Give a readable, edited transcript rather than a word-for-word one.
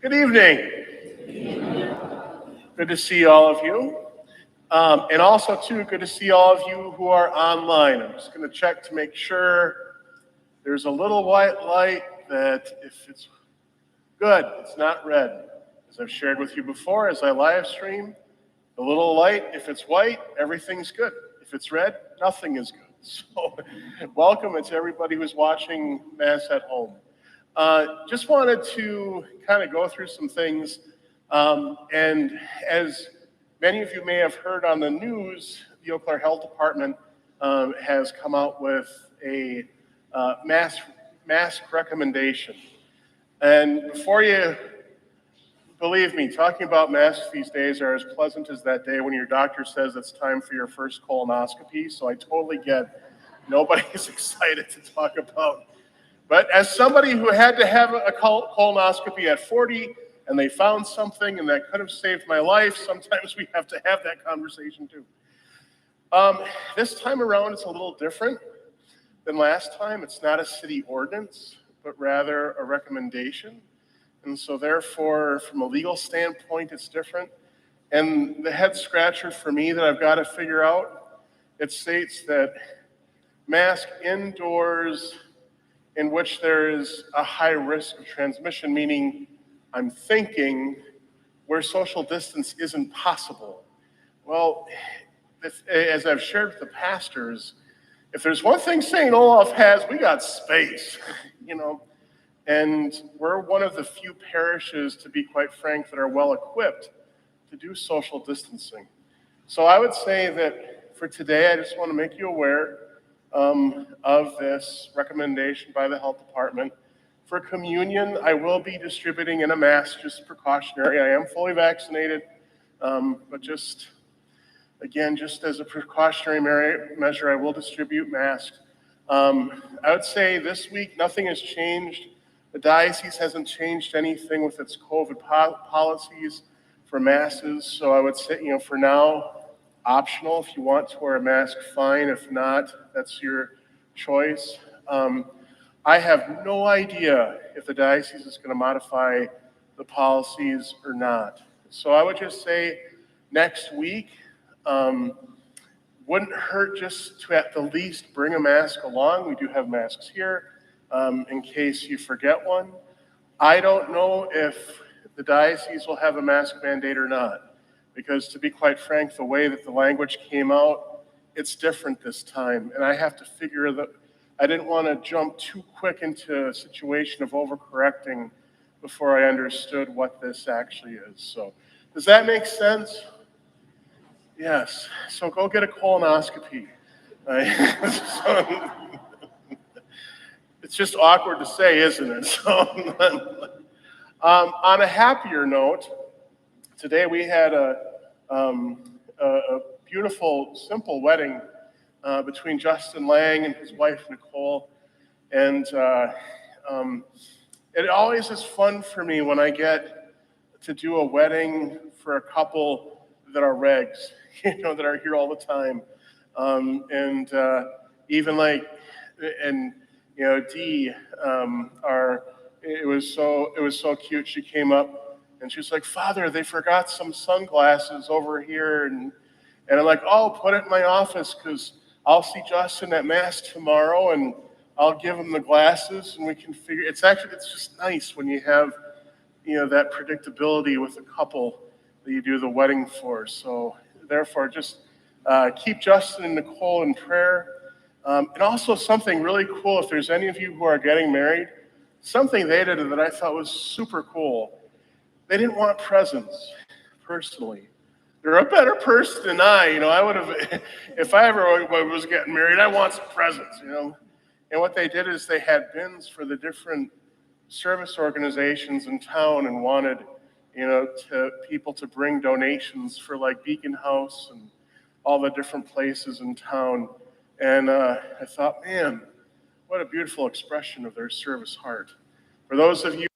Good evening. Good to see all of you. And also, too, good to see all of you who are online. I'm just going to check to make sure there's a little white light that if it's good, it's not red. As I've shared with you before, as I live stream, the little light, if it's white, everything's good. If it's red, nothing is good. So welcome to everybody who's watching Mass at Home. Just wanted to kind of go through some things. And as many of you may have heard on the news, the Eau Claire Health Department has come out with a mask recommendation. And before you believe me, talking about masks these days are as pleasant as that day when your doctor says it's time for your first colonoscopy. So I totally get nobody's excited to talk about. But as somebody who had to have a colonoscopy at 40 and they found something and that could have saved my life, sometimes we have to have that conversation too. This time around, it's a little different than last time. It's not a city ordinance, but rather a recommendation. And so therefore, from a legal standpoint, it's different. And the head scratcher for me that I've got to figure out, it states that mask indoors in which there is a high risk of transmission, meaning I'm thinking where social distance isn't possible. Well, as I've shared with the pastors, if there's one thing St. Olaf has, we got space, and we're one of the few parishes, to be quite frank, that are well equipped to do social distancing. So I would say that for today, I just want to make you aware of this recommendation by the health department. For communion, I will be distributing in a mask, just precautionary. I am fully vaccinated, but just as a precautionary measure, I will distribute masks. I would say this week, nothing has changed. The diocese hasn't changed anything with its COVID policies for masses. So I would say, for now, optional. If you want to wear a mask, fine. If not, that's your choice. I have no idea if the diocese is going to modify the policies or not. So I would just say next week, wouldn't hurt just to at the least bring a mask along. We do have masks here in case you forget one. I don't know if the diocese will have a mask mandate or not, because to be quite frank, the way that the language came out, it's different this time. And I have to figure that I didn't want to jump too quick into a situation of overcorrecting before I understood what this actually is. So does that make sense? Yes. So go get a colonoscopy. It's just awkward to say, isn't it? So, on a happier note, today we had a beautiful, simple wedding between Justin Lang and his wife, Nicole. And it always is fun for me when I get to do a wedding for a couple that are regs, that are here all the time. Dee, it was so cute. She came up and she was like, "Father, they forgot some sunglasses over here," and I'm like, "Oh, put it in my office because I'll see Justin at Mass tomorrow and I'll give him the glasses and we can figure." It's just nice when you have, that predictability with a couple that you do the wedding for. So therefore, just keep Justin and Nicole in prayer. And also something really cool, if there's any of you who are getting married, something they did that I thought was super cool. They didn't want presents, personally. They're a better person than I. I would have, if I ever was getting married, I want some presents, And what they did is they had bins for the different service organizations in town and wanted, to people to bring donations for like Beacon House and all the different places in town. And I thought, man, what a beautiful expression of their service heart. For those of you